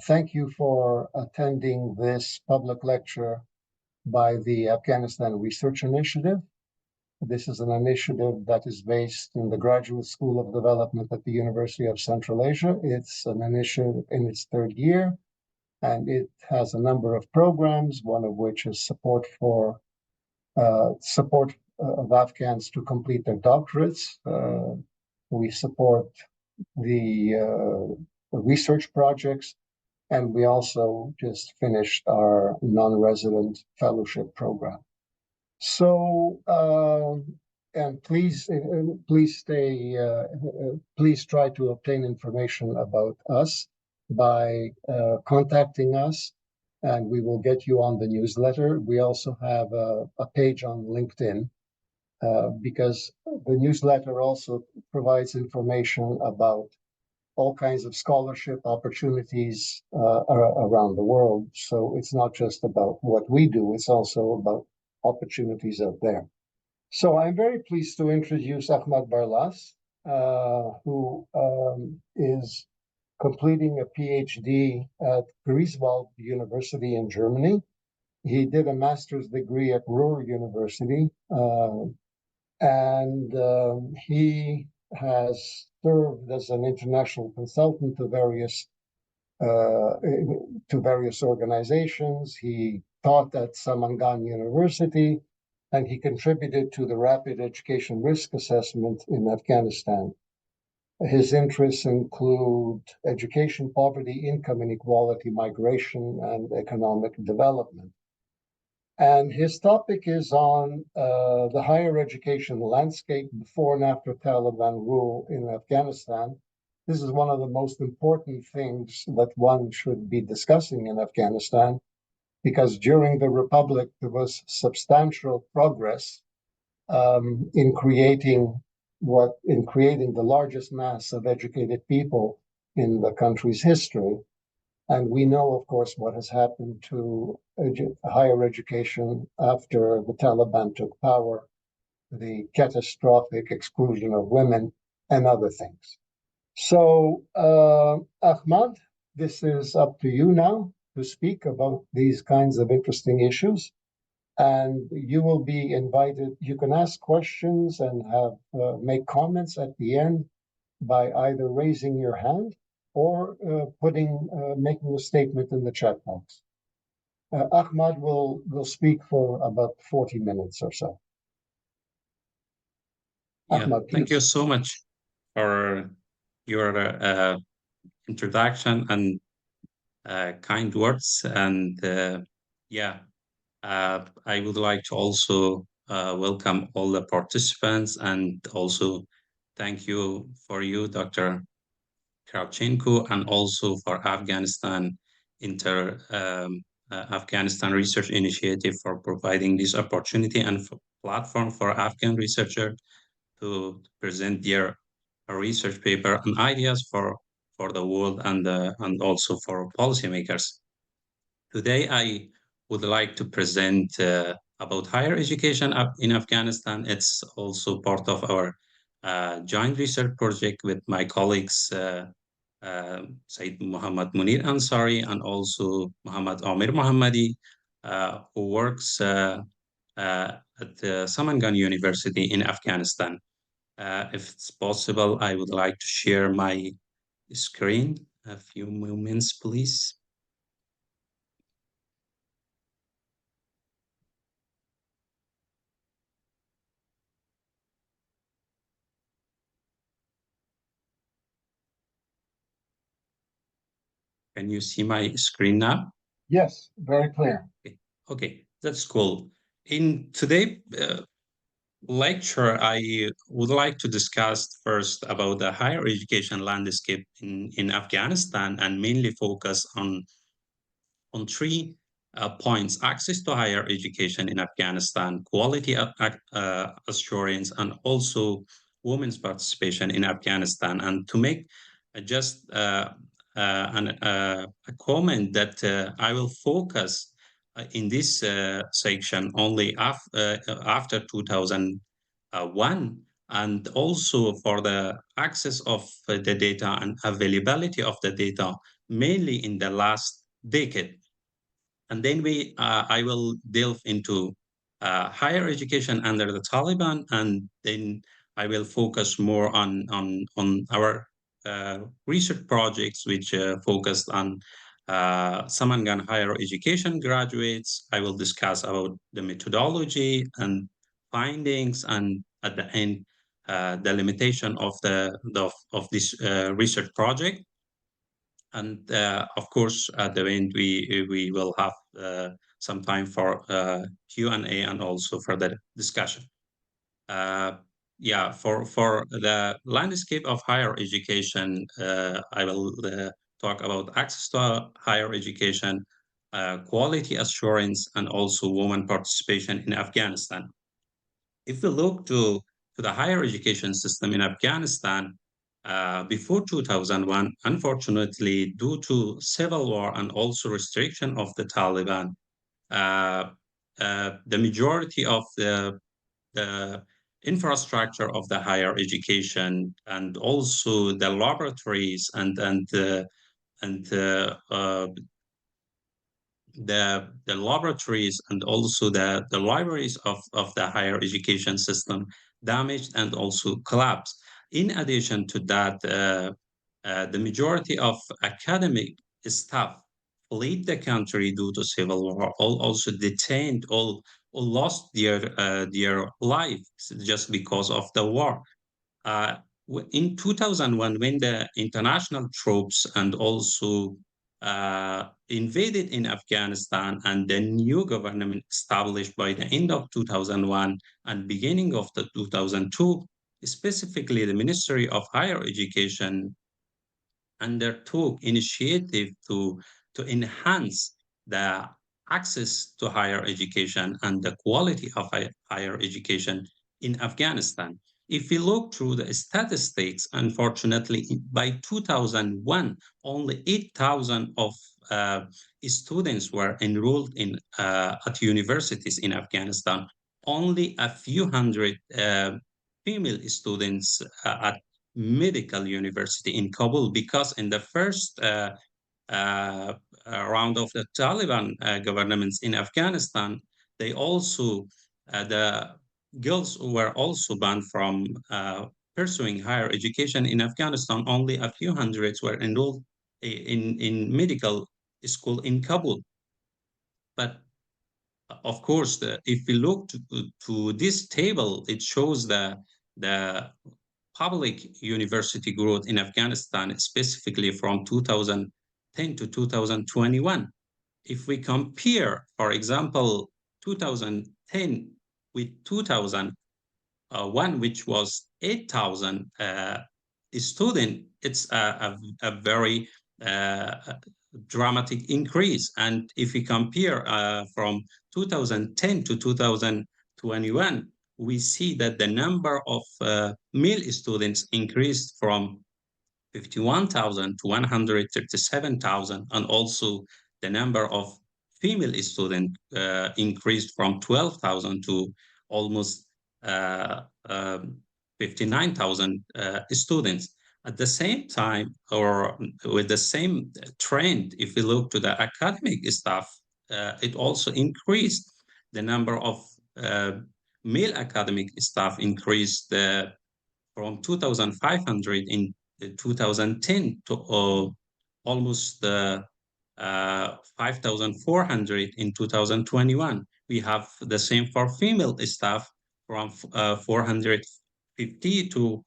Thank you for attending this public lecture by the Afghanistan Research Initiative. This is an initiative that is based in the Graduate School of Development at the University of Central Asia. It's an initiative in its third year, and it has a number of programs, one of which is support of Afghans to complete their doctorates. We support the research projects, and we also just finished our non-resident fellowship program. So, and please try to obtain information about us by contacting us, and we will get you on the newsletter. We also have a page on LinkedIn because the newsletter also provides information about all kinds of scholarship opportunities around the world. So it's not just about what we do, it's also about opportunities out there. So I'm very pleased to introduce Ahmad Barlas, who is completing a PhD at Greifswald University in Germany. He did a master's degree at Ruhr University, and he has served as an international consultant to various organizations. He taught at Samangan University, and he contributed to the rapid education risk assessment in Afghanistan. His interests include education, poverty, income inequality, migration, and economic development. And his topic is on the higher education landscape before and after Taliban rule in Afghanistan. This is one of the most important things that one should be discussing in Afghanistan, because during the Republic, there was substantial progress in creating the largest mass of educated people in the country's history. And we know, of course, what has happened to higher education after the Taliban took power, the catastrophic exclusion of women, and other things. So, Ahmad, this is up to you now to speak about these kinds of interesting issues. And you will be invited. You can ask questions and make comments at the end by either raising your hand or making a statement in the chat box. Ahmad will speak for about 40 minutes or so. Yeah, Ahmad, thank you so much for your introduction and kind words. And I would like to also welcome all the participants, and also thank you, Dr. Kravchenko, and also for Afghanistan Afghanistan Research Initiative for providing this opportunity and platform for Afghan researchers to present their research paper and ideas for the world and also for policymakers. Today, I would like to present about higher education in Afghanistan. It's also part of our joint research project with my colleagues Said Muhammad Munir Ansari and also Muhammad Amir Mohammadi, who works at Samangan University in Afghanistan. If it's possible, I would like to share my screen. A few moments, please. Can you see my screen now? Yes, very clear. Okay, that's cool. In today's lecture, I would like to discuss first about the higher education landscape in Afghanistan, and mainly focus on three points: access to higher education in Afghanistan, quality assurance, and also women's participation in Afghanistan. And to make just a comment that I will focus in this section only after 2001, and also for the access of the data and availability of the data, mainly in the last decade. And then I will delve into higher education under the Taliban, and then I will focus more on our research projects, which focused on Samangan higher education graduates. I will discuss about the methodology and findings, and at the end, the limitation of of this research project. And of course, at the end, we will have some time for Q&A and also further discussion. Uh, yeah, for the landscape of higher education, I will talk about access to higher education, quality assurance, and also women participation in Afghanistan. If we look to the higher education system in Afghanistan, before 2001, unfortunately, due to civil war and also restriction of the Taliban, uh, the majority of the infrastructure of the higher education and also the laboratories and the laboratories and also the libraries of the higher education system damaged and also collapsed. In addition to that, the majority of academic staff fled the country due to civil war, all also detained, all lost their lives just because of the war. Uh, in 2001, when the international troops and also invaded in Afghanistan, and the new government established by the end of 2001 and beginning of the 2002, specifically the Ministry of Higher Education undertook initiative to enhance the access to higher education and the quality of higher education in Afghanistan. If we look through the statistics, unfortunately, by 2001, only 8,000 of students were enrolled in at universities in Afghanistan. Only a few hundred female students at medical university in Kabul, because in the first uh, round of the Taliban governments in Afghanistan, they also the girls were also banned from pursuing higher education in Afghanistan. Only a few hundreds were enrolled in medical school in Kabul. But of course, if we look to this table, it shows the public university growth in Afghanistan, specifically from 2010 to 2021. If we compare, for example, 2010 with 2001, which was 8,000 students, it's a very uh, dramatic increase. And if we compare from 2010 to 2021, we see that the number of male students increased from 51,000 to 137,000, and also the number of female students increased from 12,000 to almost uh, uh, 59,000 students. At the same time, or with the same trend, if we look to the academic staff, it also increased. The number of male academic staff increased from 2,500 in 2010 to almost 5,400 in 2021. We have the same for female staff, from 450 to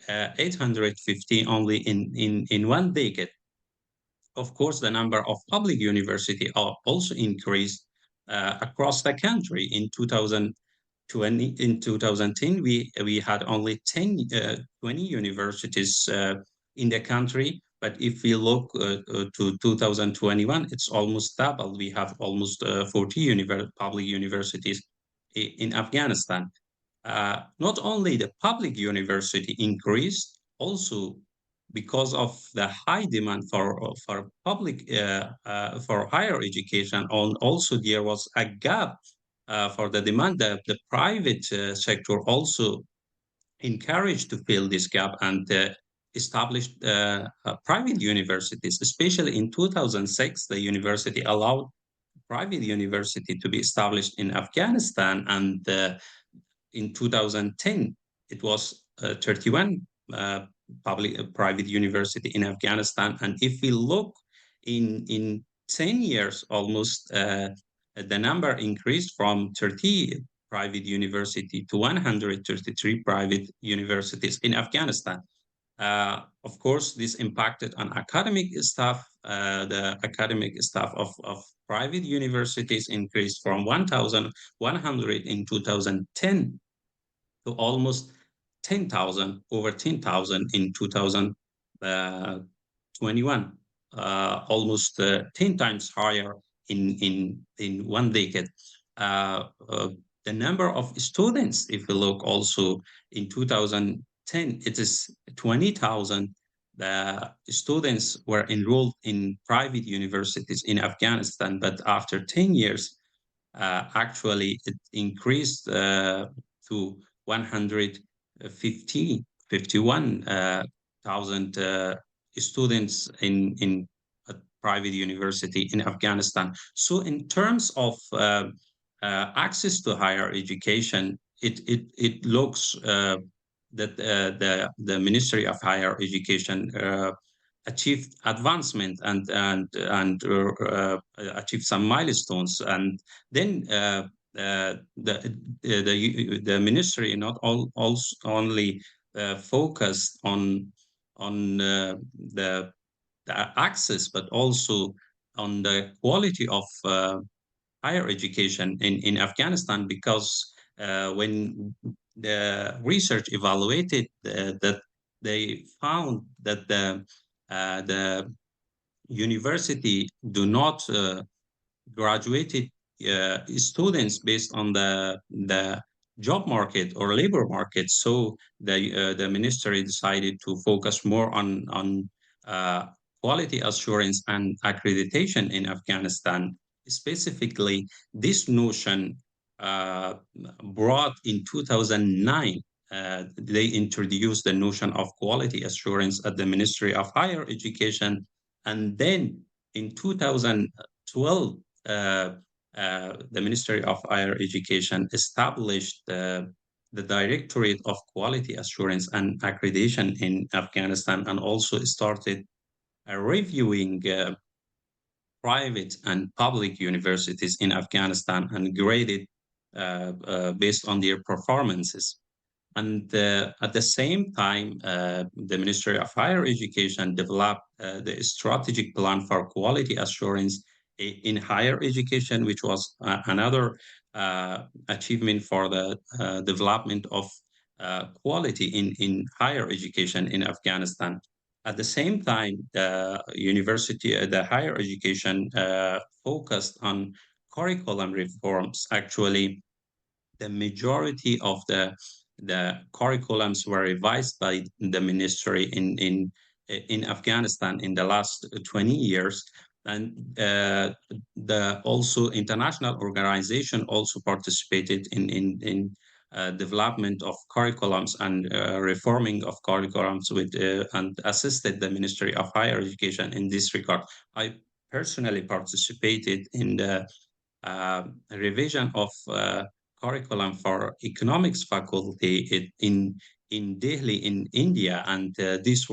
850 only in one decade. Of course, the number of public universities also increased across the country. In 2010, we had only 20 universities in the country. But if we look to 2021, it's almost double. We have almost 40 public universities in Afghanistan. Not only the public university increased, also because of the high demand for public for higher education, and also there was a gap for the demand. The private sector also encouraged to fill this gap, and established private universities, especially in 2006. The university allowed private university to be established in Afghanistan, and in 2010 it was 31 public private university in Afghanistan. And if we look in 10 years, almost the number increased from 30 private university to 133 private universities in Afghanistan. Of course, this impacted on academic staff. The academic staff of private universities increased from 1,100 in 2010 to almost 10,000, over 10,000 in 2021, almost 10 times higher in 1 decade. The number of students, if we look also in 2010, it is 20,000. The students were enrolled in private universities in Afghanistan, but after 10 years, actually it increased to 151,000 students in a private university in Afghanistan. So in terms of access to higher education, it looks that the Ministry of Higher Education achieved advancement and achieved some milestones. And then the ministry not also only focused on the access, but also on the quality of higher education in Afghanistan, because when the research evaluated that, they found that the university do not graduated students based on the job market or labor market. So the ministry decided to focus more on quality assurance and accreditation in Afghanistan. Specifically, this notion brought in 2009. They introduced the notion of quality assurance at the Ministry of Higher Education, and then in 2012, the Ministry of Higher Education established the Directorate of Quality Assurance and Accreditation in Afghanistan, and also started reviewing private and public universities in Afghanistan and graded based on their performances. And at the same time, the Ministry of Higher Education developed the strategic plan for quality assurance in higher education, which was another achievement for the development of quality in higher education in Afghanistan. At the same time, the higher education focused on curriculum reforms. Actually, the majority of the curriculums were revised by the ministry in Afghanistan in the last 20 years. And the also international organization also participated in development of curriculums and reforming of curriculums with and assisted the Ministry of Higher Education in this regard. I personally participated in the revision of curriculum for economics faculty in Delhi in India, and this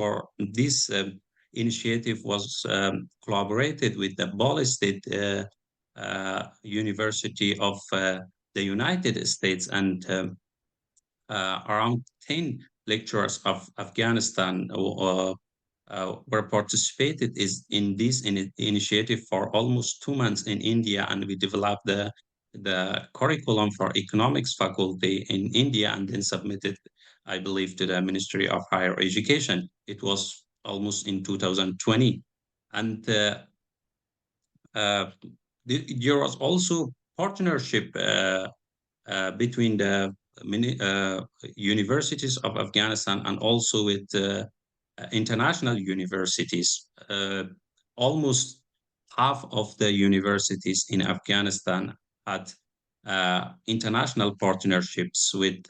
initiative was collaborated with the Barlas State University of the United States, and around 10 lecturers of Afghanistan were participated in this initiative for almost 2 months in India, and we developed the curriculum for economics faculty in India, and then submitted, I believe, to the Ministry of Higher Education. It was almost in 2020, and there was also partnership between the universities of Afghanistan and also with international universities. Almost half of the universities in Afghanistan had international partnerships with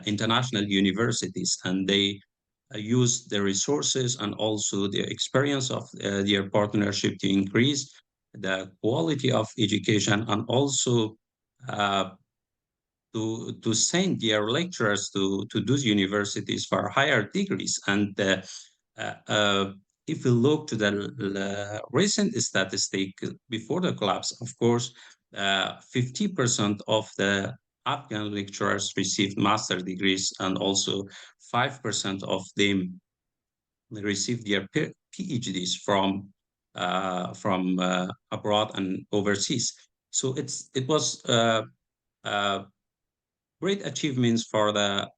international universities, and they use the resources and also the experience of their partnership to increase the quality of education, and also uh, to send their lecturers to those universities for higher degrees. And uh, uh, if we look to the recent statistic before the collapse, of course, 50% of the Afghan lecturers received master degrees, and also 5% of them received their PhDs from abroad and overseas. So it was uh, great achievements for the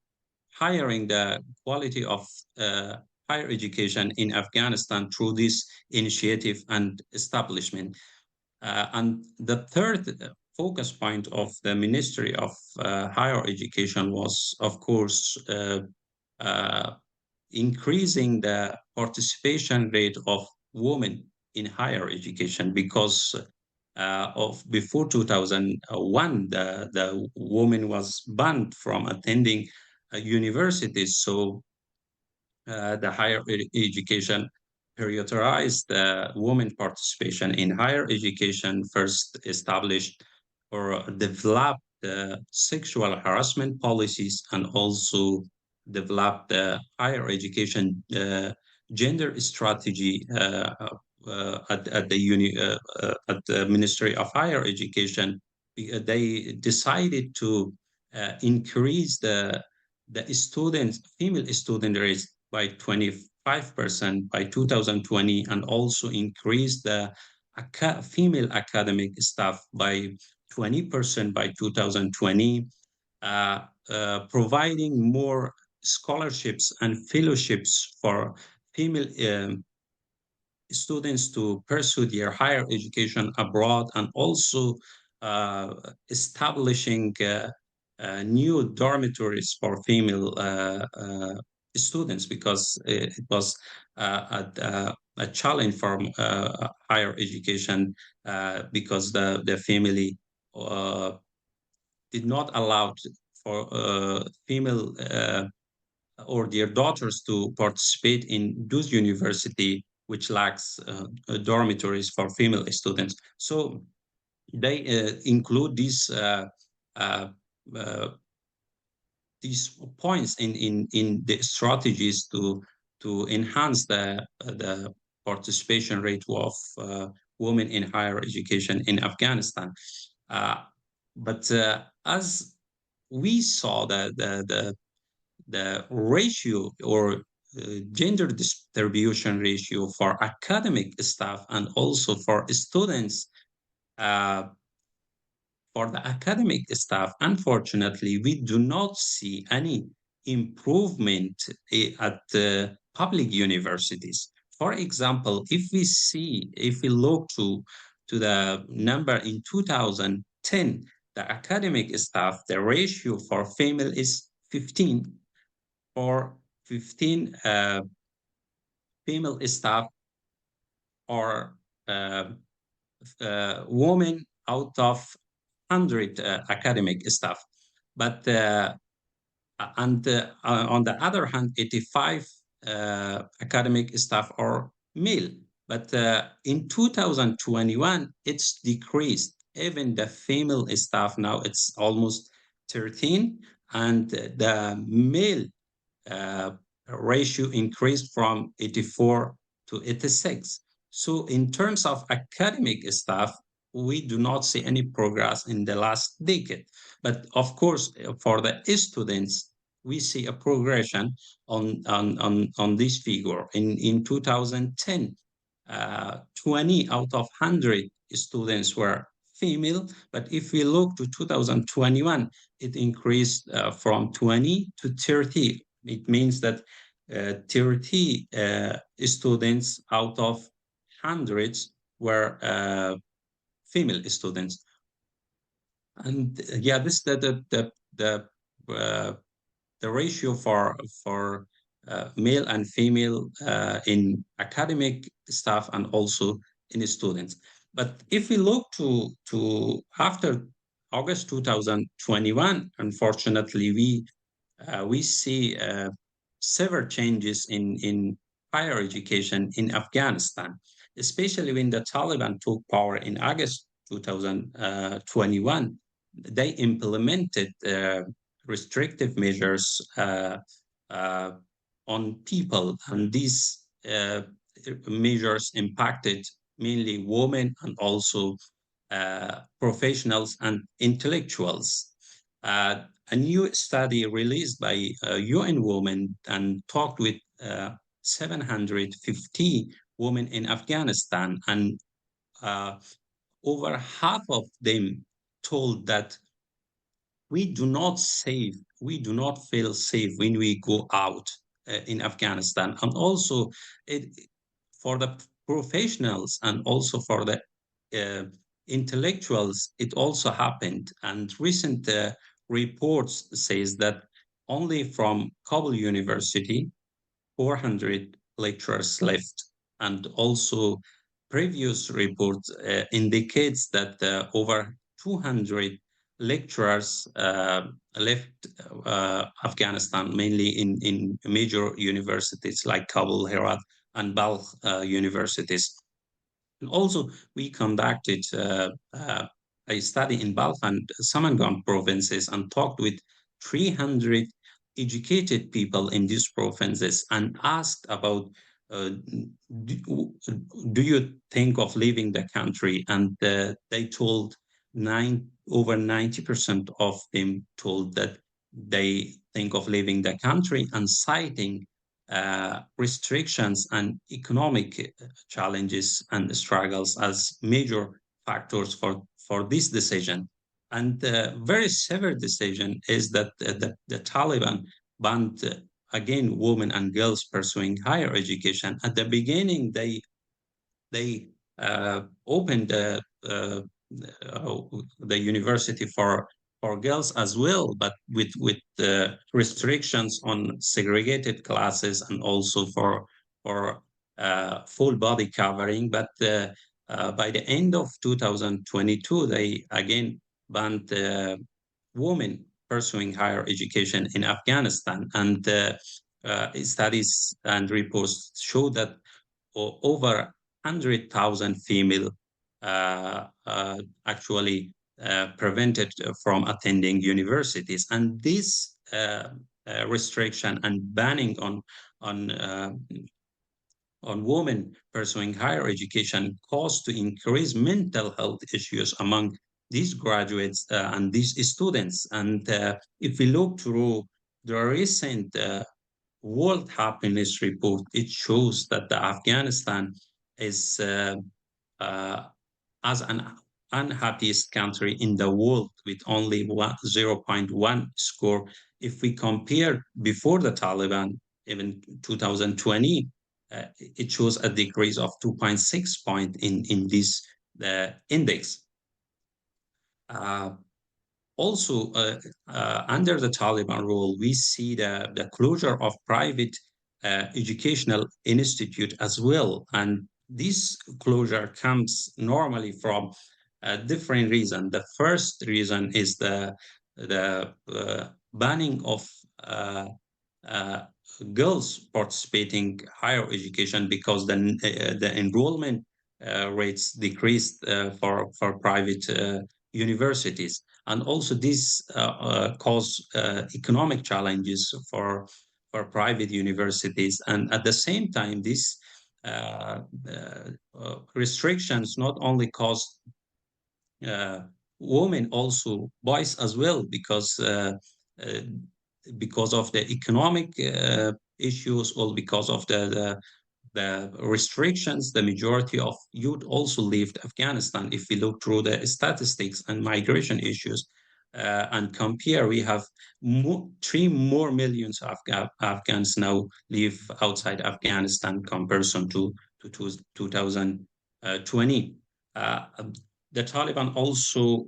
hiring the quality of uh, higher education in Afghanistan through this initiative and establishment. And the third focus point of the Ministry of Higher Education was, of course, uh, increasing the participation rate of women in higher education, because of before 2001, the woman was banned from attending universities. So the higher education prioritized women participation in higher education, first established or developed sexual harassment policies, and also developed the higher education gender strategy at the Ministry of Higher Education. They decided to increase the students, female student rate by 25% by 2020, and also increase the female academic staff by 20% by 2020, providing more scholarships and fellowships for female students to pursue their higher education abroad, and also uh, establishing new dormitories for female students, because it was a challenge for higher education, because the family uh, did not allow for female or their daughters to participate in those university which lacks dormitories for female students. So they include uh, uh, these points in the strategies to enhance the participation rate of women in higher education in Afghanistan. Uh, but as we saw the ratio or gender distribution ratio for academic staff and also for students, uh, for the academic staff, unfortunately, we do not see any improvement at the public universities. For example, if we look to the number in 2010, the academic staff, the ratio for female is 15, for 15 female staff, or uh, women out of 100 academic staff. But on the other hand, 85 academic staff are male. But in 2021, it's decreased. Even the female staff now, it's almost 13, and the male uh, ratio increased from 84 to 86. So in terms of academic staff, we do not see any progress in the last decade. But of course, for the students, we see a progression on this figure. In 2010, 20 out of 100 students were female, but if we look to 2021, it increased from 20 to 30. It means that 30 students out of hundreds were female students. And yeah, this the ratio for male and female in academic staff and also in students. But if we look to after August 2021, unfortunately, we see severe changes in higher education in Afghanistan, especially when the Taliban took power in August 2021. They implemented restrictive measures uh, on people, and these measures impacted mainly women and also professionals and intellectuals. A new study released by UN Women and talked with 750 women in Afghanistan, and uh, over half of them told that we do not feel safe when we go out in Afghanistan. And also, it, for the professionals and also for the uh, intellectuals, it also happened. And recent reports says that only from Kabul University, 400 lecturers left, and also previous reports indicates that over 200 lecturers left Afghanistan, mainly in major universities like Kabul, Herat, and Balkh universities. And also, we conducted a study in Balkh and Samangan provinces and talked with 300 educated people in these provinces and asked about uh, do you think of leaving the country? And they told over 90% of them told that they think of leaving the country, and citing restrictions and economic challenges and struggles as major factors for this decision. And the very severe decision is that the Taliban banned again women and girls pursuing higher education. At the beginning, they opened the university for girls as well, but with restrictions on segregated classes and also for full body covering. But by the end of 2022, they again banned women pursuing higher education in Afghanistan, and studies and reports show that over 100,000 female actually prevented from attending universities. And this restriction and banning on women pursuing higher education caused to increase mental health issues among these graduates and these students. And if we look through the recent World Happiness Report, it shows that the Afghanistan is uh, as an unhappiest country in the world with only 0.1 score. If we compare before the Taliban, even 2020, it shows a decrease of 2.6 point in this index. Uh, Also, under the Taliban rule, we see the closure of private educational institute as well. And this closure comes normally from a different reason. The first reason is the banning of uh, uh, girls participating higher education, because the enrollment rates decreased for private universities. And also this cause economic challenges for private universities. And at the same time, these restrictions not only cause uh, women, also boys as well, uh, because of the economic issues, or because of the restrictions. The majority of youth also left Afghanistan. If we look through the statistics and migration issues and compare, we have 3 more millions of Afghans now live outside Afghanistan comparison to 2020. The Taliban also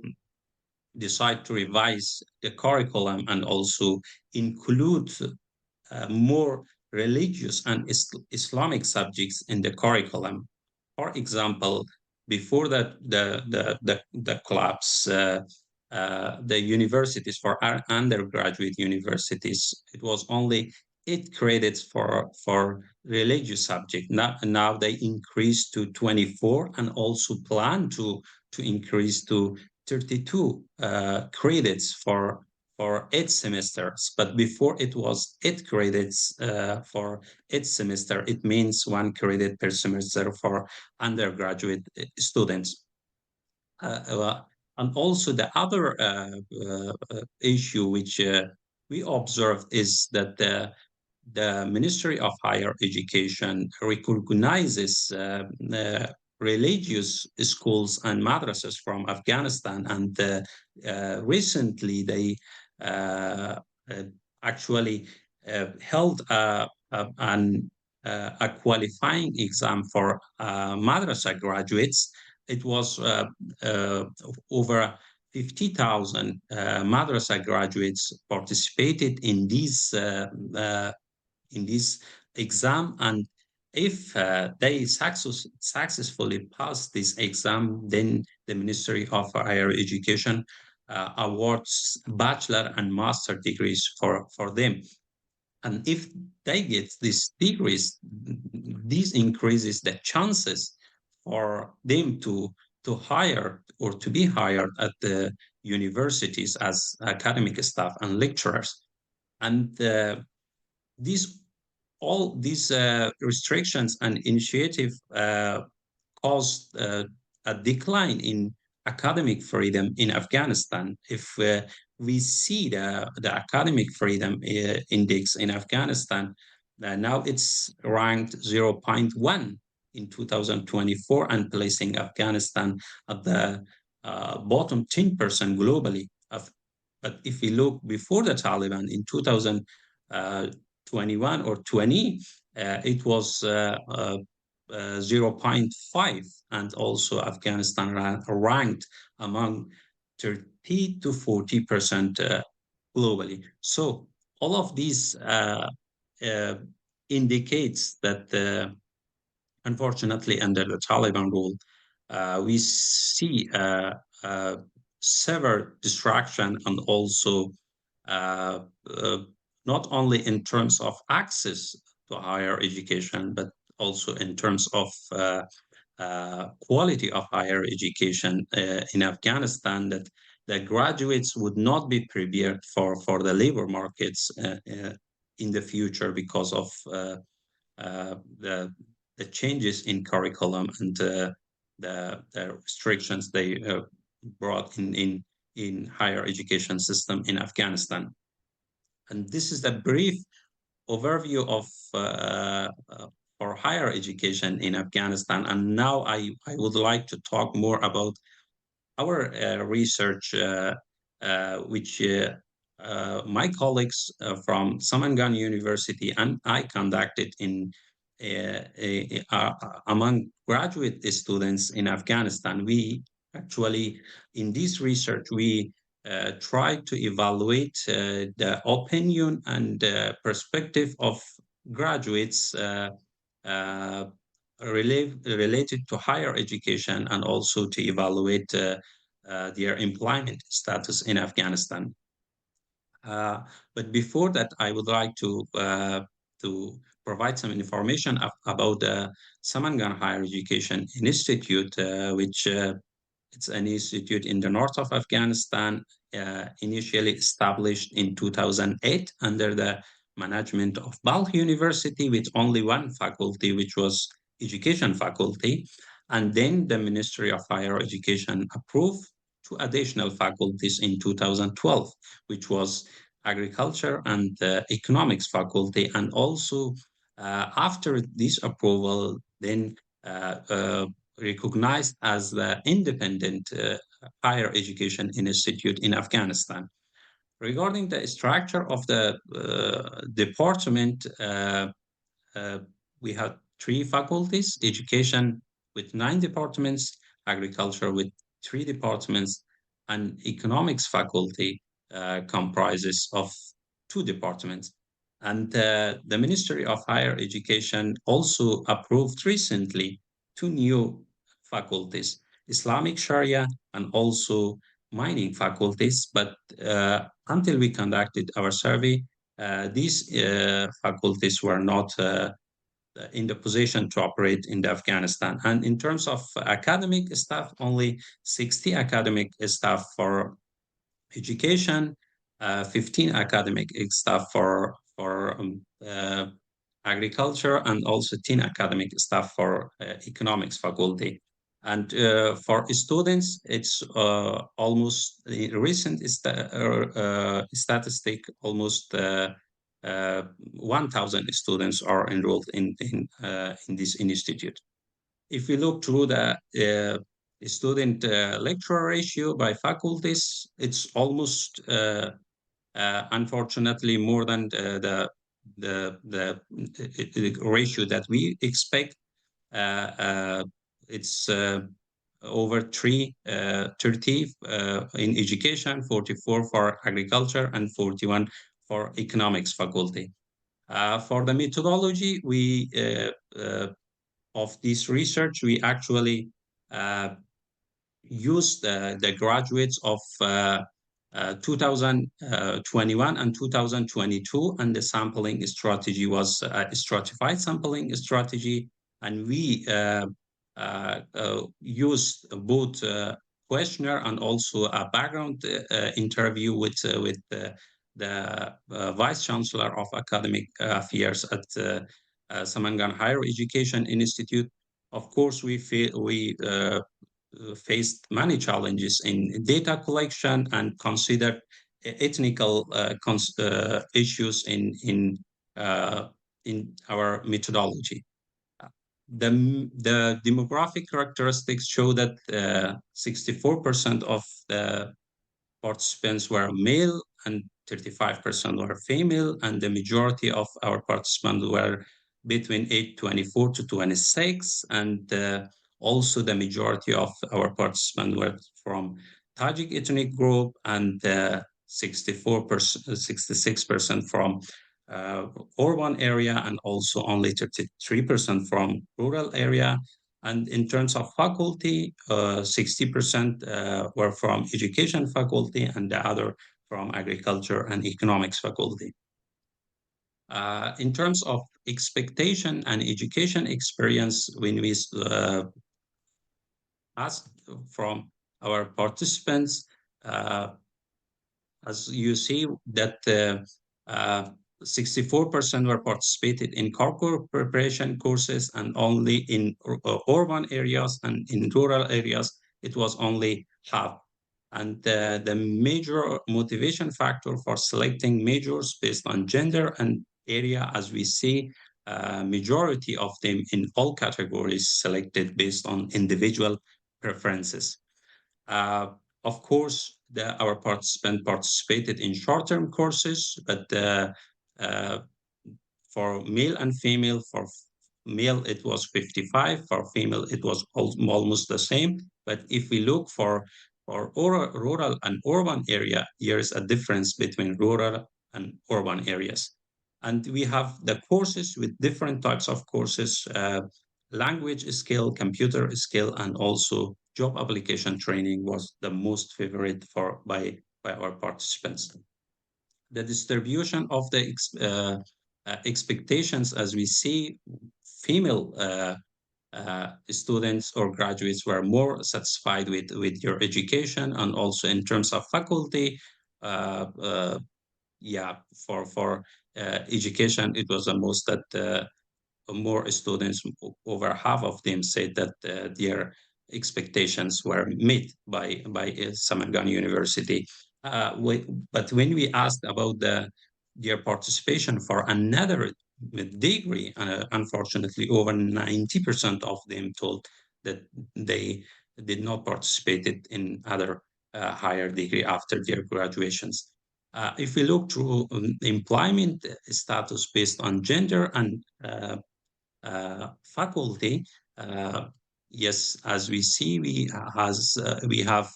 decide to revise the curriculum and also include more religious and Islamic subjects in the curriculum. For example, before that, the collapse, the universities for our undergraduate universities, it was only 8 credits for religious subject. Now they increased to 24 and also plan to increase to 32 credits for 8 semesters. But before it was 8 credits for 8 semester. It means 1 credit per semester for undergraduate students. And also the other issue which we observed is that the Ministry of Higher Education recognizes religious schools and madrasas from Afghanistan, and recently they uh, uh, actually held a qualifying exam for madrasa graduates. It was uh, over 50,000 madrasa graduates participated in this exam, and if they successfully pass this exam, then the Ministry of Higher Education awards bachelor and master degrees for them. And if they get these degrees, this increases the chances for them to hire or to be hired at the universities as academic staff and lecturers. And these all these restrictions and initiative caused a decline in academic freedom in Afghanistan. If we see the academic freedom index in Afghanistan, now it's ranked zero point 0.1 in 2024 and placing Afghanistan at the bottom 10% globally. But if we look before the Taliban in 2021 or 20, it was zero point 0.5, and also Afghanistan ranked among 30 to 40% globally. So all of these uh, indicates that unfortunately under the Taliban rule, we see severe distraction and also uh, uh, not only in terms of access to higher education, but also in terms of quality of higher education in Afghanistan, that the graduates would not be prepared for the labor markets in the future because of uh, the, the changes in curriculum and the restrictions they brought in higher education system in Afghanistan. And this is the brief overview of for higher education in Afghanistan. And now I would like to talk more about our research, which my colleagues from Samangan University and I conducted in among graduate students in Afghanistan. We actually, in this research, we try to evaluate the opinion and perspective of graduates uh, related to higher education, and also to evaluate their employment status in Afghanistan. But before that, I would like to provide some information about the Samangan Higher Education Institute, which it's an institute in the north of Afghanistan, initially established in 2008 under the management of Balkh University, with only one faculty, which was education faculty. And then the Ministry of Higher Education approved two additional faculties in 2012, which was agriculture and economics faculty. And also after this approval, then recognized as the independent higher education institute in Afghanistan. Regarding the structure of the department, uh, we have three faculties: education with 9 departments, agriculture with 3 departments, and economics faculty comprises of 2 departments. And the Ministry of Higher Education also approved recently 2 new faculties: Islamic Sharia and also mining faculties. But until we conducted our survey, these faculties were not in the position to operate in Afghanistan. And in terms of academic staff, only 60 academic staff for education, 15 academic staff for agriculture, and also 10 academic staff for economics faculty. And for students, it's almost recent statistic, almost 1,000 students are enrolled in this institute. If we look through the student lecturer ratio by faculties, it's almost unfortunately more than the ratio that we expect. It's over 30 in education, 44 for agriculture, and 41 for economics faculty. For the methodology, we of this research, we actually used the graduates of 2021 and 2022, and the sampling strategy was a stratified sampling strategy, and we used both questionnaire and also a background interview with the Vice Chancellor of Academic Affairs at Samangan Higher Education Institute. Of course, we faced many challenges in data collection and considered ethnical issues in our methodology. The demographic characteristics show that 64% of the participants were male and 35% were female, and the majority of our participants were between age 24 to 26, and also the majority of our participants were from Tajik ethnic group, and 66% from urban area, and also only 33% from rural area. And in terms of faculty, 60% were from education faculty, and the other from agriculture and economics faculty. In terms of expectation and education experience, when we asked from our participants, as you see that 64% were participated in corporate preparation courses, and only in urban areas, and in rural areas, it was only half. And the major motivation factor for selecting majors based on gender and area, as we see, majority of them in all categories selected based on individual preferences. Of course, our participants participated in short-term courses, but for male and female, for male it was 55, for female it was almost the same. But if we look for rural and urban area, there is a difference between rural and urban areas. And we have the courses with different types of courses, language skill, computer skill, and also job application training was the most favorite by our participants. The distribution of the expectations, as we see, female students or graduates were more satisfied with your education, and also in terms of faculty, for education, it was the most that more students, over half of them said that their expectations were met by Samangan University. But when we asked about their participation for another degree, unfortunately, over 90% of them told that they did not participate in other higher degree after their graduations. If we look through employment status based on gender and faculty, yes, as we see, we have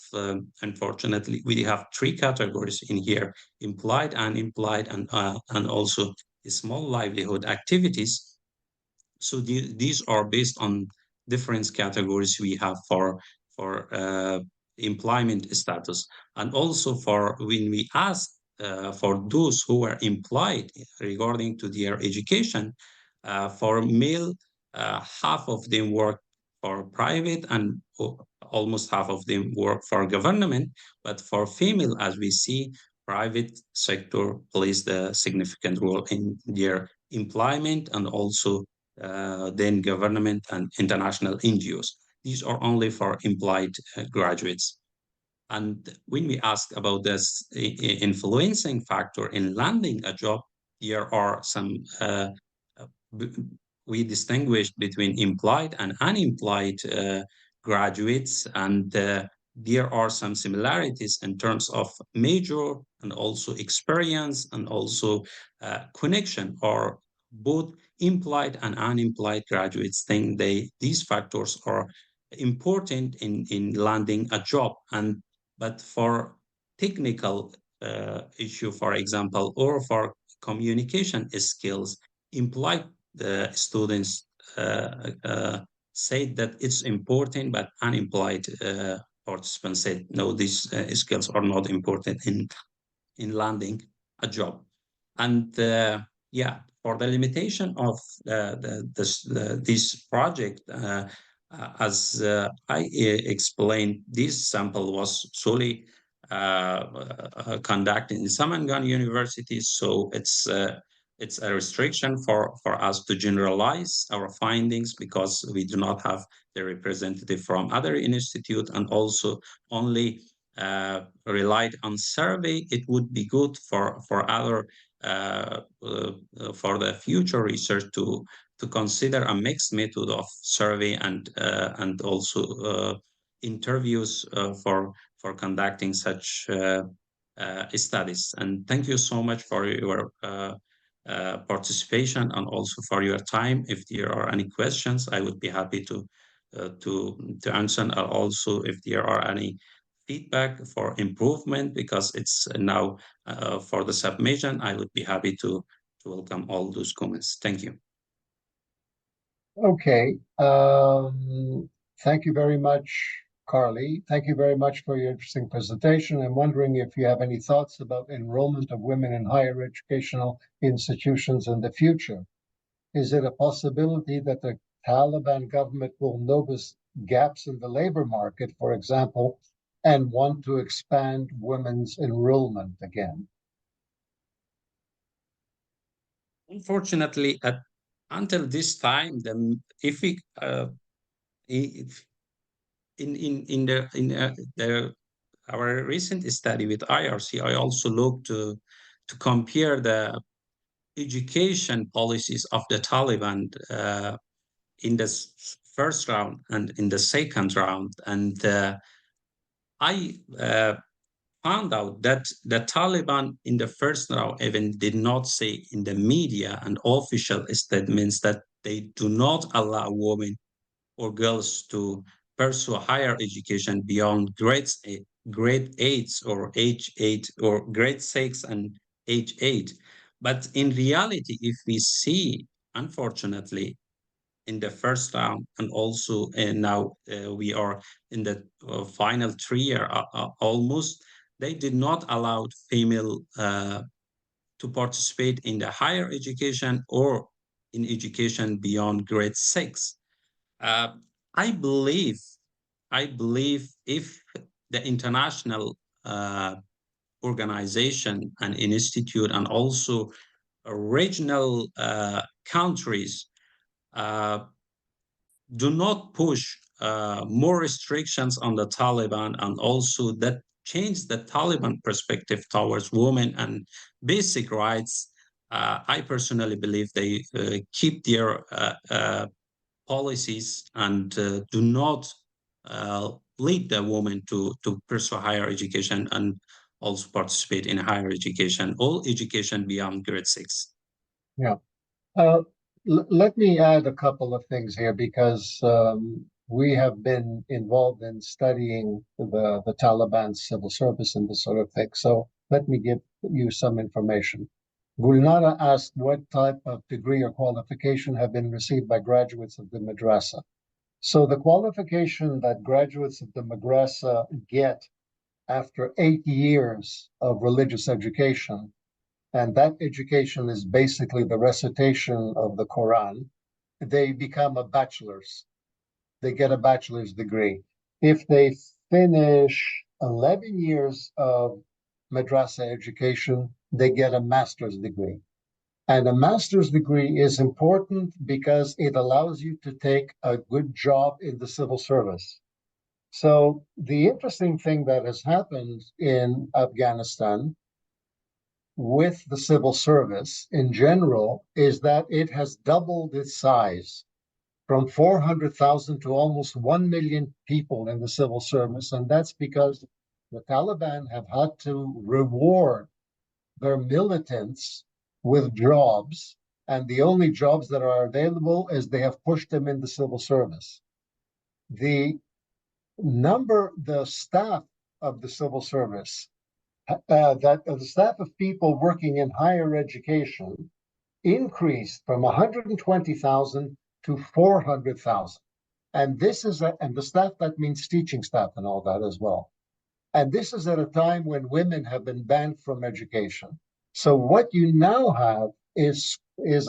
unfortunately we have three categories in here: implied, unimplied, and also small livelihood activities. So these are based on different categories we have for employment status, and also for when we ask for those who were implied regarding to their education, for male, half of them work for private and almost half of them work for government. But for female, as we see, private sector plays the significant role in their employment, and also then government and international NGOs. These are only for implied graduates. And when we ask about this influencing factor in landing a job, there are some, uh, b- we distinguish between implied and unimplied graduates, and there are some similarities in terms of major and also experience and also connection, or both implied and unimplied graduates think these factors are important in landing a job. And but for technical issue, for example, or for communication skills, implied students say that it's important, but unimplied participants said no, these skills are not important in landing a job. And yeah, for the limitation of this project, as I explained, this sample was solely conducted in Samangan University, so it's a restriction for us to generalize our findings, because we do not have the representative from other institute, and also only relied on survey. It would be good for other for the future research to consider a mixed method of survey and also interviews for conducting such studies. And thank you so much for your participation, and also for your time. If there are any questions, I would be happy to answer. And also, if there are any feedback for improvement, because it's now for the submission, I would be happy to welcome all those comments. Thank you. Okay. Thank you very much, Carly. Thank you very much for your interesting presentation. I'm wondering if you have any thoughts about enrollment of women in higher educational institutions in the future. Is it a possibility that the Taliban government will notice gaps in the labor market, for example, and want to expand women's enrollment again? Unfortunately, until this time, if we if in our recent study with IRC, I also looked to compare the education policies of the Taliban in the first round and in the second round, and I found out that the Taliban in the first round even did not say in the media and official statements that they do not allow women or girls to pursue higher education beyond grade 8 or age 8, or grade 6 and age 8. But in reality, if we see, unfortunately, in the first round, and also now we are in the final 3 year almost, they did not allow female to participate in the higher education or in education beyond grade 6. uh, I believe, if the international organization and institute, and also regional countries uh, do not push more restrictions on the Taliban, and also that change the Taliban perspective towards women and basic rights, I personally believe they keep their policies and do not lead the woman to pursue higher education and also participate in higher education, all education beyond grade 6. Yeah. Uh, Let me add a couple of things here, because we have been involved in studying the Taliban civil service and this sort of thing. So let me give you some information. Gulnara asked what type of degree or qualification have been received by graduates of the madrasa. So the qualification that graduates of the madrasa get after 8 years of religious education, and that education is basically the recitation of the Quran, they become a bachelor's. They get a bachelor's degree. If they finish 11 years of madrasa education, they get a master's degree. And a master's degree is important because it allows you to take a good job in the civil service. So the interesting thing that has happened in Afghanistan with the civil service in general is that it has doubled its size from 400,000 to almost 1 million people in the civil service. And that's because the Taliban have had to reward their militants with jobs. And the only jobs that are available is they have pushed them in the civil service. The staff of the civil service, the staff of people working in higher education increased from 120,000 to 400,000. And and the staff, that means teaching staff and all that as well. And this is at a time when women have been banned from education. So what you now have is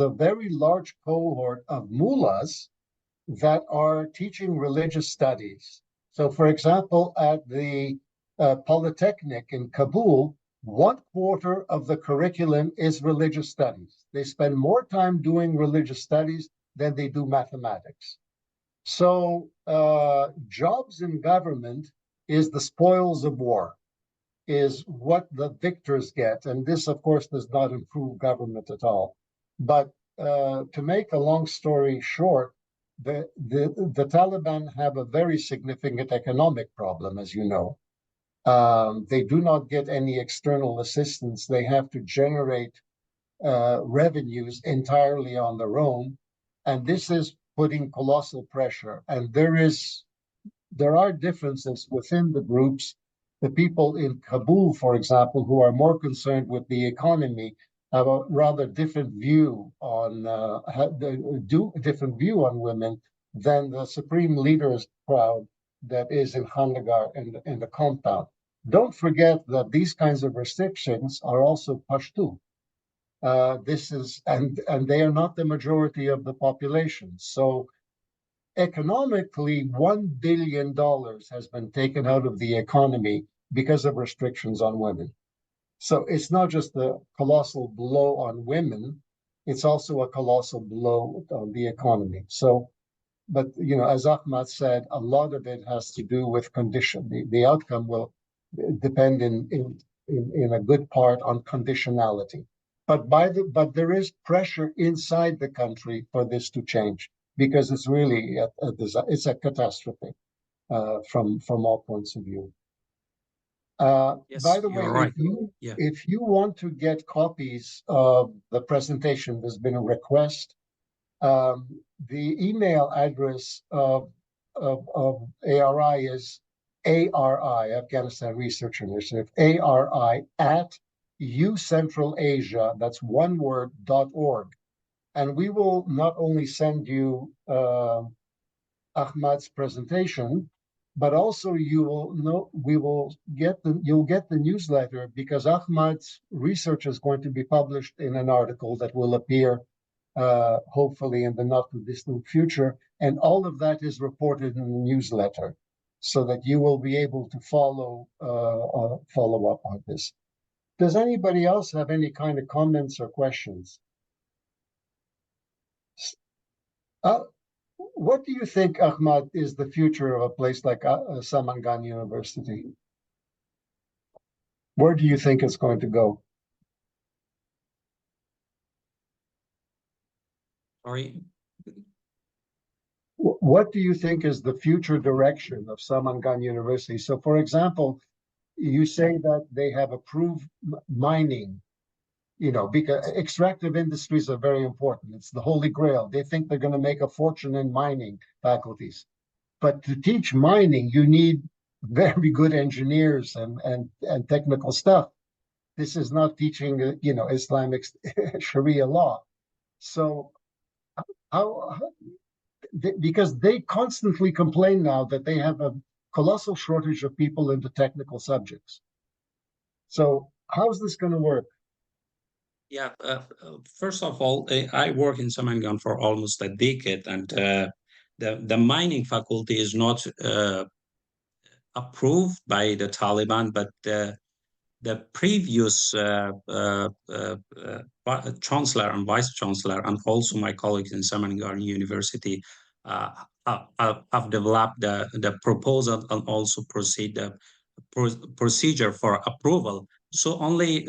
a very large cohort of mullahs that are teaching religious studies. So, for example, at the Polytechnic in Kabul, 1/4 of the curriculum is religious studies. They spend more time doing religious studies than they do mathematics. So, jobs in government is the spoils of war, is what the victors get. And this, of course, does not improve government at all. But to make a long story short, the Taliban have a very significant economic problem, as you know. They do not get any external assistance. They have to generate revenues entirely on their own. And this is putting colossal pressure. And there are differences within the groups. The people in Kabul, for example, who are more concerned with the economy, have a rather different view on different view on women than the supreme leaders crowd that is in Kandahar in the compound. Don't forget that these kinds of restrictions are also Pashto. This is and they are not the majority of the population. So economically, $1 billion has been taken out of the economy because of restrictions on women. So it's not just the colossal blow on women, it's also a colossal blow on the economy. So, but as Ahmad said, a lot of it has to do with condition. The outcome will depend in a good part on conditionality. But there is pressure inside the country for this to change because it's really it's a catastrophe from all points of view. By Yes, the way, you're right. Yeah. if you want to get copies of the presentation, there's been a request. The email address of ARI is ARI, Afghanistan Research Initiative, ARI at ucentralasia, that's one word, .org. And we will not only send you Ahmad's presentation, but also you'll get the newsletter because Ahmad's research is going to be published in an article that will appear hopefully in the not too distant future. And all of that is reported in the newsletter so that you will be able to follow up on this. Does anybody else have any kind of comments or questions? What do you think, Ahmad, is the future of a place like Samangan University? Where do you think it's going to go? Sorry. What do you think is the future direction of Samangan University? So, for example, you say that they have approved mining, because extractive industries are very important. It's the holy grail. They think they're going to make a fortune in mining faculties. But to teach mining, you need very good engineers and technical stuff. This is not teaching, Islamic Sharia law. So how because they constantly complain now that they have a colossal shortage of people into technical subjects. So how's this going to work? Yeah, first of all, I work in Samangan for almost a decade, and the mining faculty is not approved by the Taliban, but the previous chancellor and vice chancellor, and also my colleagues in Samangan University, have developed the proposal and also proceed the procedure for approval. So only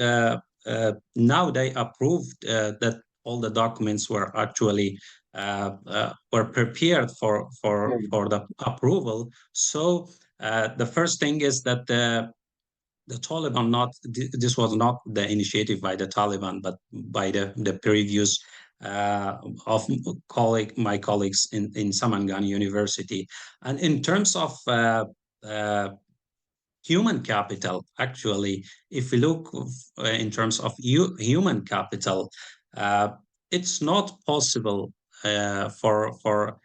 now they approved that all the documents were actually were prepared for the approval. So the first thing is that the Taliban not this was not the initiative by the Taliban, but by the previous of my colleagues in Samangan University. And in terms of uh, human capital, actually, if we look in terms of human capital, uh, it's not possible for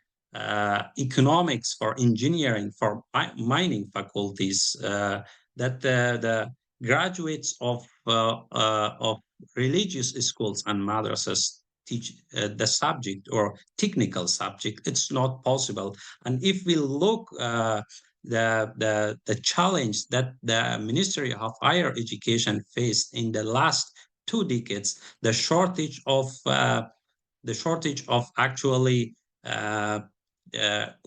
economics, for engineering, for mining faculties that the graduates of religious schools and madrasas teach the subject or technical subject. It's not possible. And if we look the challenge that the Ministry of Higher Education faced in the last 2 decades, the shortage of actually uh,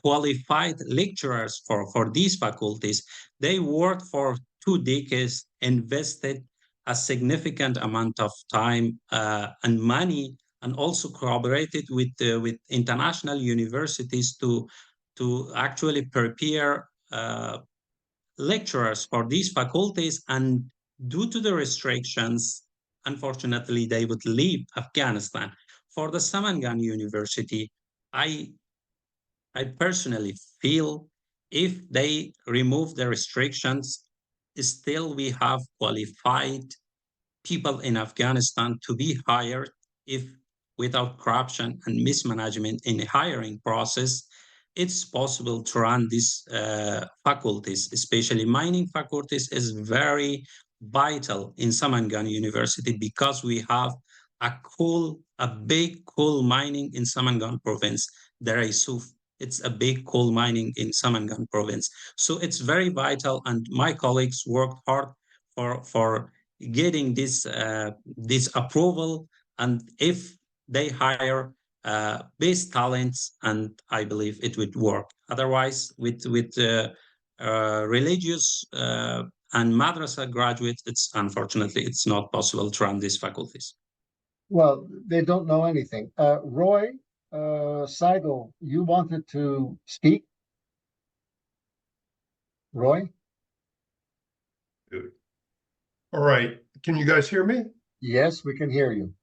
qualified lecturers for these faculties. They worked for 2 decades, invested a significant amount of time and money, and also collaborated with international universities to actually prepare lecturers for these faculties. And due to the restrictions, unfortunately, they would leave Afghanistan. For the Samangan University, I I personally feel if they remove the restrictions, still we have qualified people in Afghanistan to be hired if without corruption and mismanagement in the hiring process, it's possible to run these faculties, especially mining faculties, is very vital in Samangan University because we have a big coal mining in Samangan province, Dar Yusuf. It's a big coal mining in Samangan province. So it's very vital, and my colleagues worked hard for getting this approval. And if they hire base talents, and I believe it would work. Otherwise, with religious and madrasa graduates, it's unfortunately it's not possible to run these faculties. Well, they don't know anything. Roy Seidel, you wanted to speak? Roy? Good. All right. Can you guys hear me? Yes, we can hear you.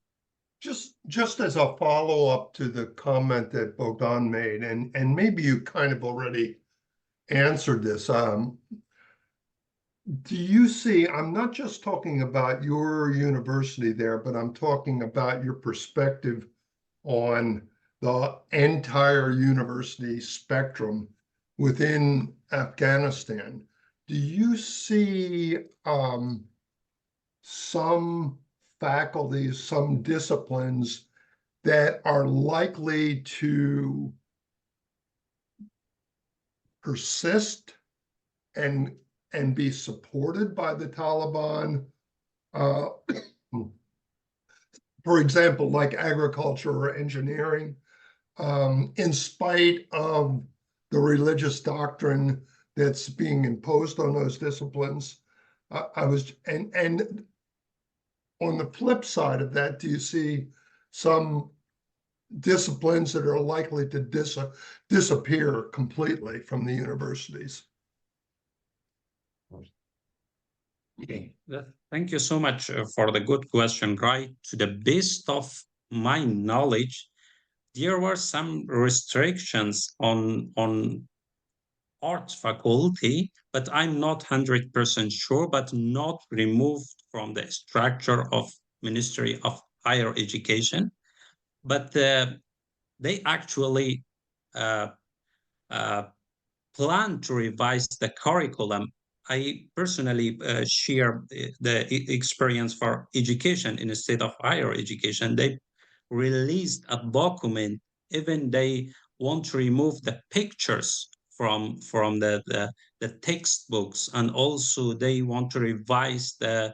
Just as a follow-up to the comment that Bogdan made, and maybe you kind of already answered this. Do you see, I'm not just talking about your university there, but I'm talking about your perspective on the entire university spectrum within Afghanistan. Do you see some faculties, some disciplines that are likely to persist and be supported by the Taliban? For example, like agriculture or engineering, in spite of the religious doctrine that's being imposed on those disciplines. And on the flip side of that, do you see some disciplines that are likely to disappear completely from the universities? Okay, thank you so much for the good question. Right, to the best of my knowledge, there were some restrictions on arts faculty, but I'm not 100% sure, but not removed from the structure of Ministry of Higher Education. But they actually uh, uh, plan to revise the curriculum. I personally share the experience for education in the state of higher education. They released a document, even they want to remove the pictures from the textbooks, and also they want to revise the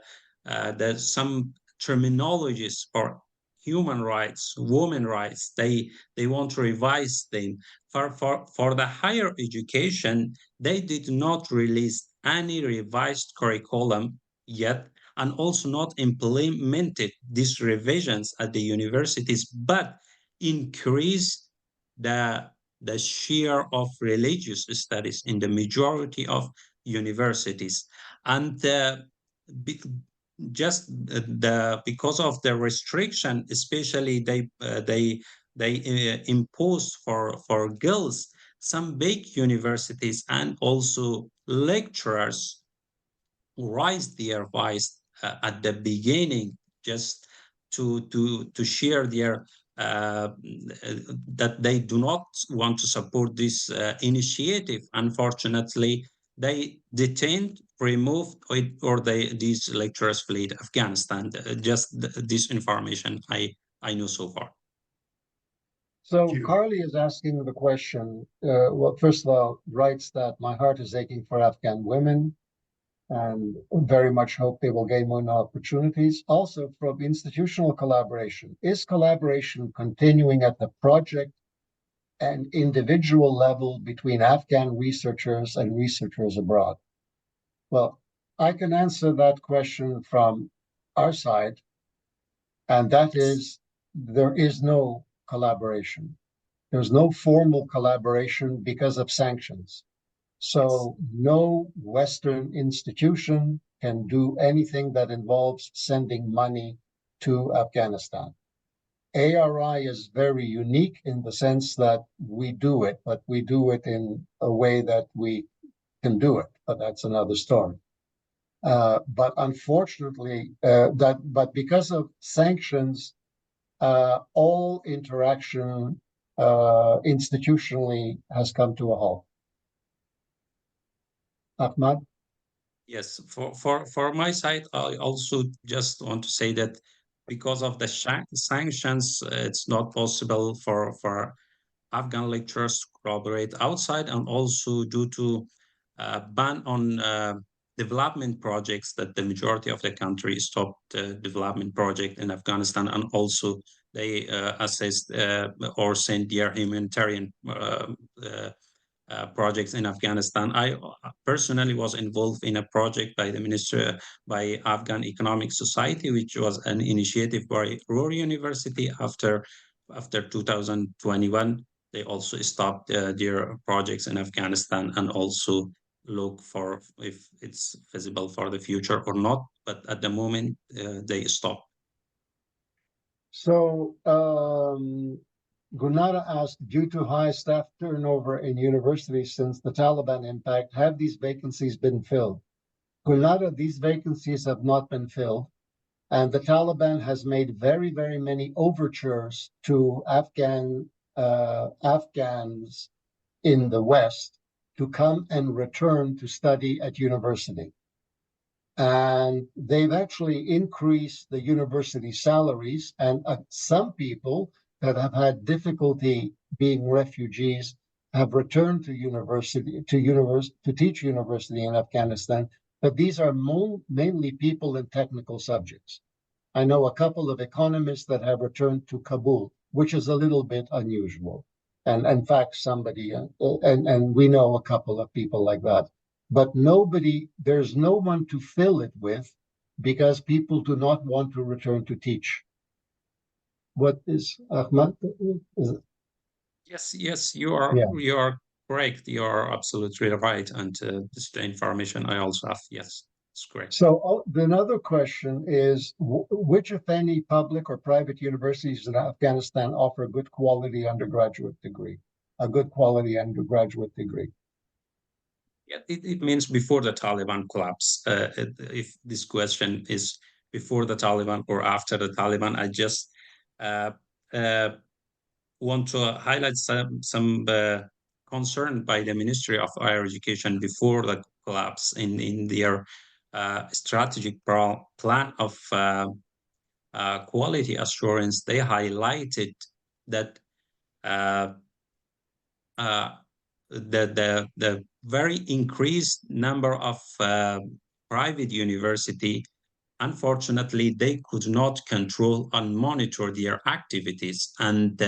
some terminologies for human rights, women rights. They want to revise them. For the higher education, they did not release any revised curriculum yet, and also not implemented these revisions at the universities, but increased the share of religious studies in the majority of universities. And be, just because of the restriction, especially they imposed for girls, some big universities and also lecturers raised their voice at the beginning, just to share their that they do not want to support this initiative. Unfortunately, they detained, removed, or these lecturers fled Afghanistan. Just this information I know so far. So you. Carly is asking the question, well, first of all, writes that my heart is aching for Afghan women and very much hope they will gain more opportunities. Also, from institutional collaboration, is collaboration continuing at the project and individual level between Afghan researchers and researchers abroad? Well, I can answer that question from our side, and that is there is no collaboration. There's no formal collaboration because of sanctions. So no Western institution can do anything that involves sending money to Afghanistan. ARI is very unique in the sense that we do it, but we do it in a way that we can do it, but that's another story. But unfortunately, but because of sanctions, all interaction institutionally has come to a halt. Ahmad? Yes, for my side, I also just want to say that because of the sanctions, it's not possible for Afghan lecturers to collaborate outside, and also due to ban on development projects, that the majority of the country stopped development project in Afghanistan, and also they assessed or sent their humanitarian projects in Afghanistan. I personally was involved in a project by the minister, by Afghan Economic Society, which was an initiative by Ruhr University after 2021. They also stopped their projects in Afghanistan and also look for if it's feasible for the future or not. But at the moment, they stopped. So Gulnara asked, due to high staff turnover in universities since the Taliban impact, have these vacancies been filled? Gulnara, these vacancies have not been filled. And the Taliban has made very, very many overtures to Afghans in the West to come and return to study at university. And they've actually increased the university salaries, and some people that have had difficulty being refugees have returned to university to teach university in Afghanistan. But these are mainly people in technical subjects. I know a couple of economists that have returned to Kabul, which is a little bit unusual. And in fact, somebody, and we know a couple of people like that. But there's no one to fill it with because people do not want to return to teach. What is Ahmad? Yes, Yeah. you are correct. You are absolutely right. And this is the information I also have. Yes, it's correct. So another question is, which, if any, public or private universities in Afghanistan offer a good quality undergraduate degree? Yeah, it means before the Taliban collapse. If this question is before the Taliban or after the Taliban, I just uh, uh, want to highlight some concerned by the Ministry of Higher Education before the collapse in their strategic plan of quality assurance. They highlighted that uh, the very increased number of private university, unfortunately, they could not control and monitor their activities, and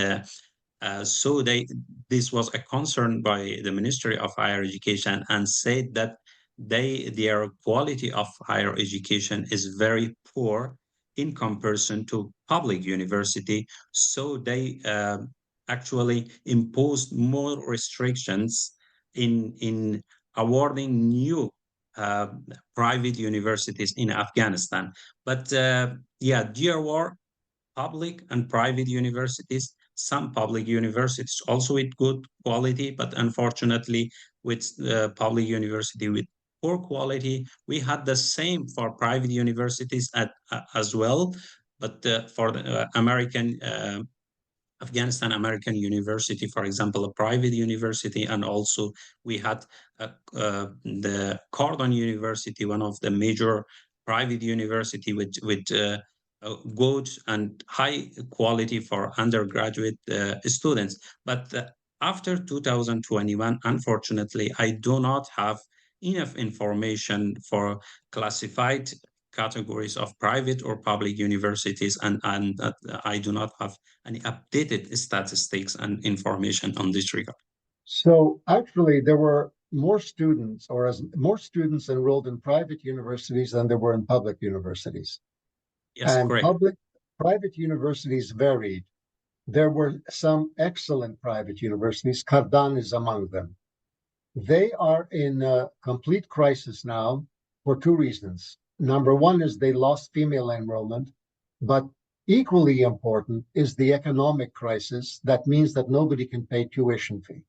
so this was a concern by the Ministry of Higher Education, and said that their quality of higher education is very poor in comparison to public university. So they actually imposed more restrictions in awarding new uh, private universities in Afghanistan. But yeah, there were public and private universities, some public universities also with good quality, but unfortunately with public university with poor quality. We had the same for private universities as well, but for the American Afghanistan American University, for example, a private university, and also we had the Cordon University, one of the major private university with good and high quality for undergraduate students. But after 2021, unfortunately, I do not have enough information for classified categories of private or public universities, and I do not have any updated statistics and information on this regard. So actually, there were more students, or as more students enrolled in private universities than there were in public universities. Yes, And correct. private universities varied. There were some excellent private universities. Kardan is among them. They are in a complete crisis now for two reasons. Number one is they lost female enrollment, but equally important is the economic crisis. That means that nobody can pay tuition fee.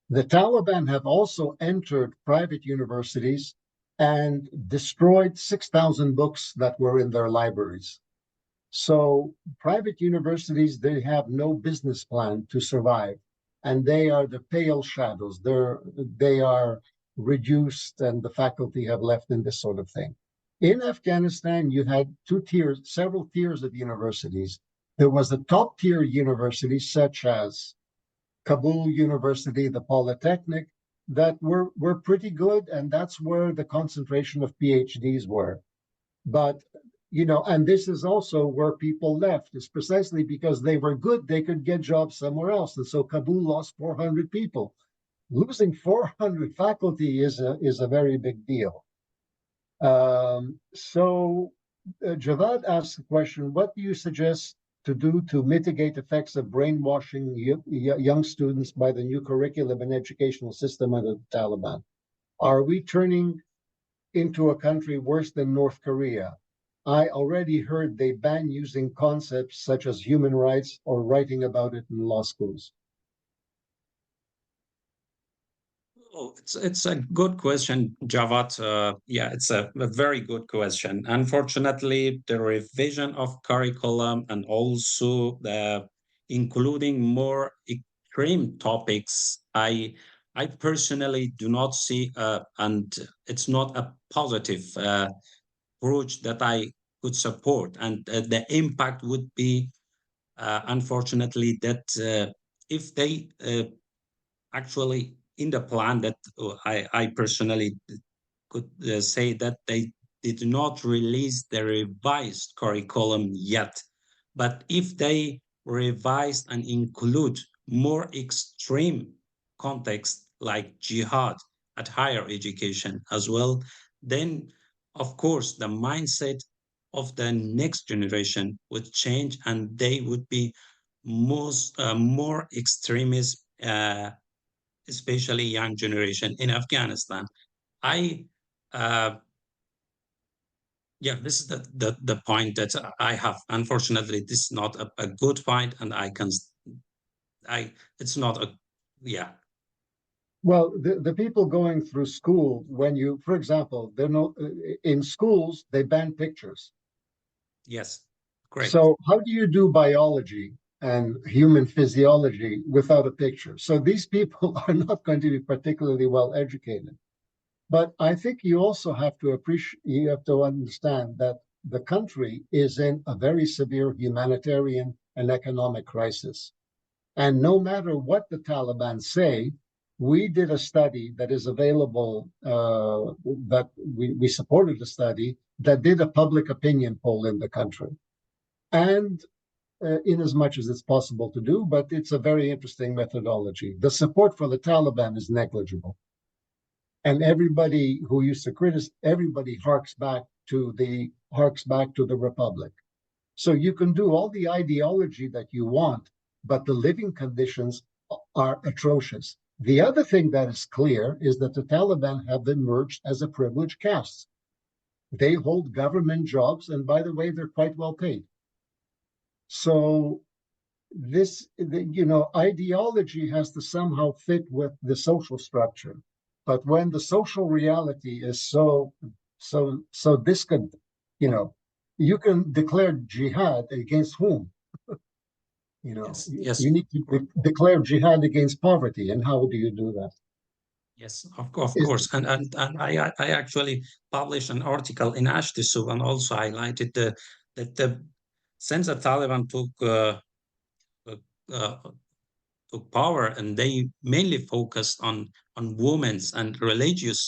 The Taliban have also entered private universities and destroyed 6,000 books that were in their libraries. So private universities, they have no business plan to survive, and they are the pale shadows. They are reduced, and the faculty have left in this sort of thing. In Afghanistan, you had two tiers, several tiers of universities. There was the top tier universities, such as Kabul University, the Polytechnic, that were pretty good, and that's where the concentration of PhDs were. But and this is also where people left, is precisely because they were good, they could get jobs somewhere else. And so Kabul lost 400 people. Losing 400 faculty is a very big deal. So Javad asked the question, what do you suggest to do to mitigate effects of brainwashing young students by the new curriculum and educational system under the Taliban? Are we turning into a country worse than North Korea? I already heard they ban using concepts such as human rights or writing about it in law schools. Oh, it's a good question, Javad. Yeah, it's a very good question. Unfortunately, the revision of curriculum and also the including more extreme topics, I personally do not see, and it's not a positive approach that I could support. And the impact would be, unfortunately, that if they actually in the plan that I personally could say that they did not release the revised curriculum yet. But if they revise and include more extreme context like jihad at higher education as well, then of course the mindset of the next generation would change, and they would be more extremist, especially young generation in Afghanistan. I Yeah, this is the point that I have. Unfortunately, this is not a good point, and it's not a yeah. Well, the people going through school, when you, for example, they're not in schools, they ban pictures. Yes, great. So how do you do biology and human physiology without a picture. So these people are not going to be particularly well educated. But I think you also have to you have to understand that the country is in a very severe humanitarian and economic crisis. And no matter what the Taliban say, we did a study that is available, that we supported a study that did a public opinion poll in the country. And in as much as it's possible to do, but it's a very interesting methodology. The support for the Taliban is negligible. And everybody who used to criticize, everybody harks back to the Republic. So you can do all the ideology that you want, but the living conditions are atrocious. The other thing that is clear is that the Taliban have emerged as a privileged caste. They hold government jobs, and by the way, they're quite well paid. So ideology has to somehow fit with the social structure. But when the social reality is so disconnected, you can declare jihad against whom? Yes, yes, You need to declare jihad against poverty, and how do you do that? yes, of course. And I actually published an article in Ashtisu and also highlighted that since the Taliban uh, uh, took power, and they mainly focused on women's and religious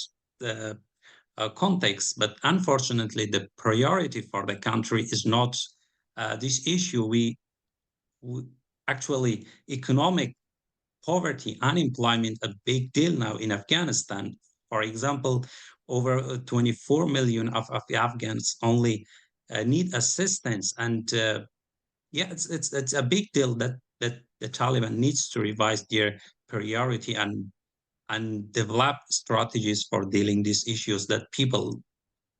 context. But unfortunately, the priority for the country is not this issue. We actually economic poverty, unemployment, a big deal now in Afghanistan. For example, over 24 million of Afghans only need assistance, and yeah, it's a big deal that the Taliban needs to revise their priority and develop strategies for dealing these issues that people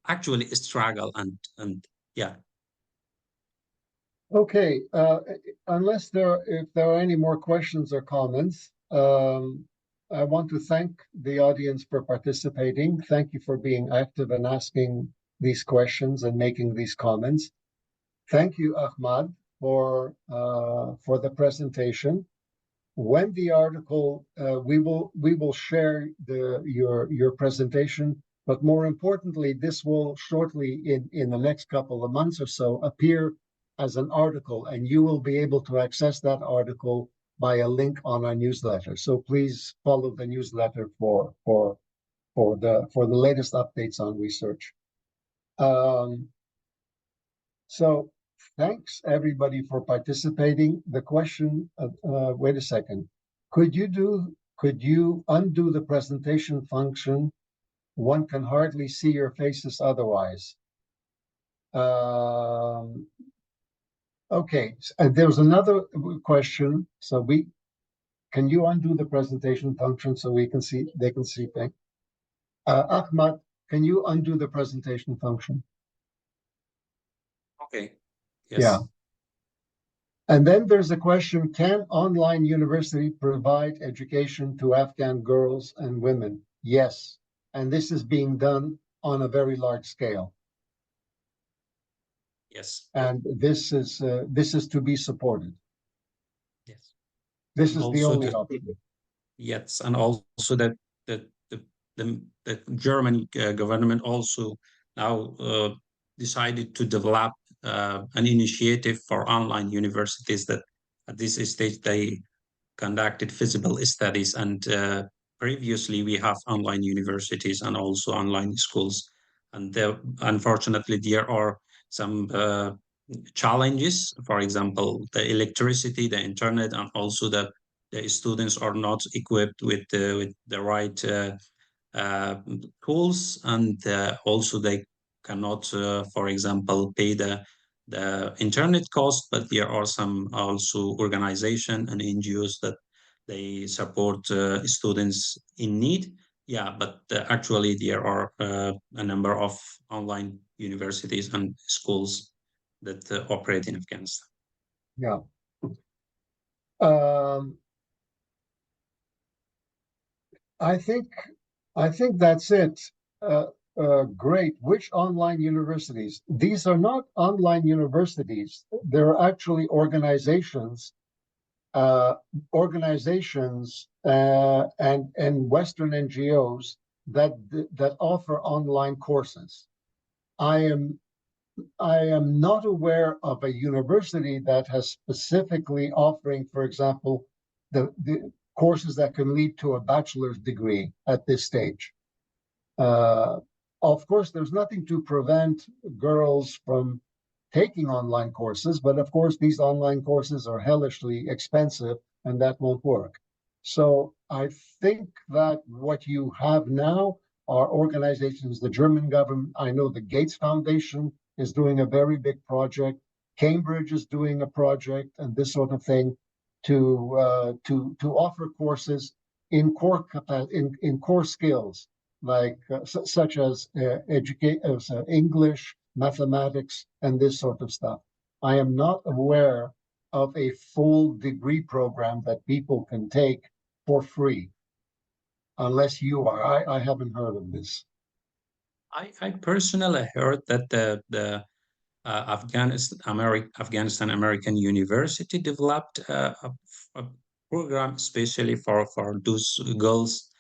actually struggle and yeah. Okay, if there are any more questions or comments, I want to thank the audience for participating. Thank you for being active and asking these questions and making these comments. Thank you, Ahmad, for the presentation. When the article, we will share your presentation, but more importantly, this will shortly in the next couple of months or so appear as an article, and you will be able to access that article by a link on our newsletter. So please follow the newsletter for the latest updates on research. So thanks everybody for participating. The question, wait a second. Could you undo the presentation function? One can hardly see your faces otherwise. Okay, and there's another question. So can you undo the presentation function so they can see things? Ahmad, can you undo the presentation function? Okay. Yeah. Yes. And then there's a question, can online university provide education to Afghan girls and women? Yes. And this is being done on a very large scale. Yes. And this is to be supported. Yes. This And is the also only option. yes, and also that the German government also now decided to develop an initiative for online universities that at this stage they conducted feasible studies, and previously we have online universities and also online schools, and unfortunately there are some challenges. For example, the electricity, the internet, and also the students are not equipped with the right tools, and also they cannot, for example, pay the internet cost. But there are some also organization and NGOs that they support students in need. Yeah, but actually there are a number of online universities and schools that operate in Afghanistan. Yeah. I think that's it. Great. Which online universities? These are not online universities. They're actually organizations organizations and Western NGOs that offer online courses. I am not aware of a university that has specifically offering, for example, the courses that can lead to a bachelor's degree at this stage. Of course, there's nothing to prevent girls from taking online courses, but of course, these online courses are hellishly expensive, and that won't work. So I think that what you have now are organizations, the German government. I know the Gates Foundation is doing a very big project. Cambridge is doing a project and this sort of thing to offer courses in core skills like such as English, mathematics, and this sort of stuff. I am not aware of a full degree program that people can take for free, unless you are. I haven't heard of this. I personally heard that the Afghanistan American University developed a program especially for those girls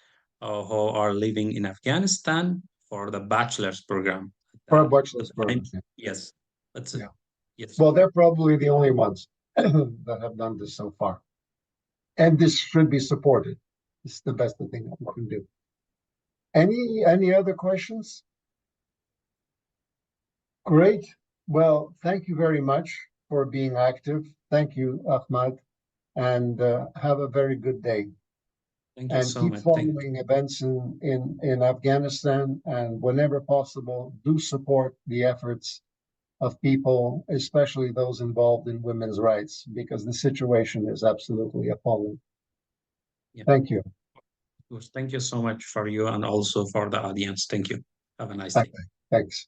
who are living in Afghanistan for the bachelor's program. For a bachelor's program. Yes, that's it. Yeah. Yes. Well, they're probably the only ones that have done this so far. And this should be supported. This is the best thing that we can do. Any other questions? Great. Well, thank you very much for being active. Thank you, Ahmad, and have a very good day. Thank you And so keep much. following events in Afghanistan, and whenever possible, do support the efforts of people, especially those involved in women's rights, because the situation is absolutely appalling. Yeah. Thank you. Thank you so much for you and also for the audience. Thank you. Have a nice day. Thanks.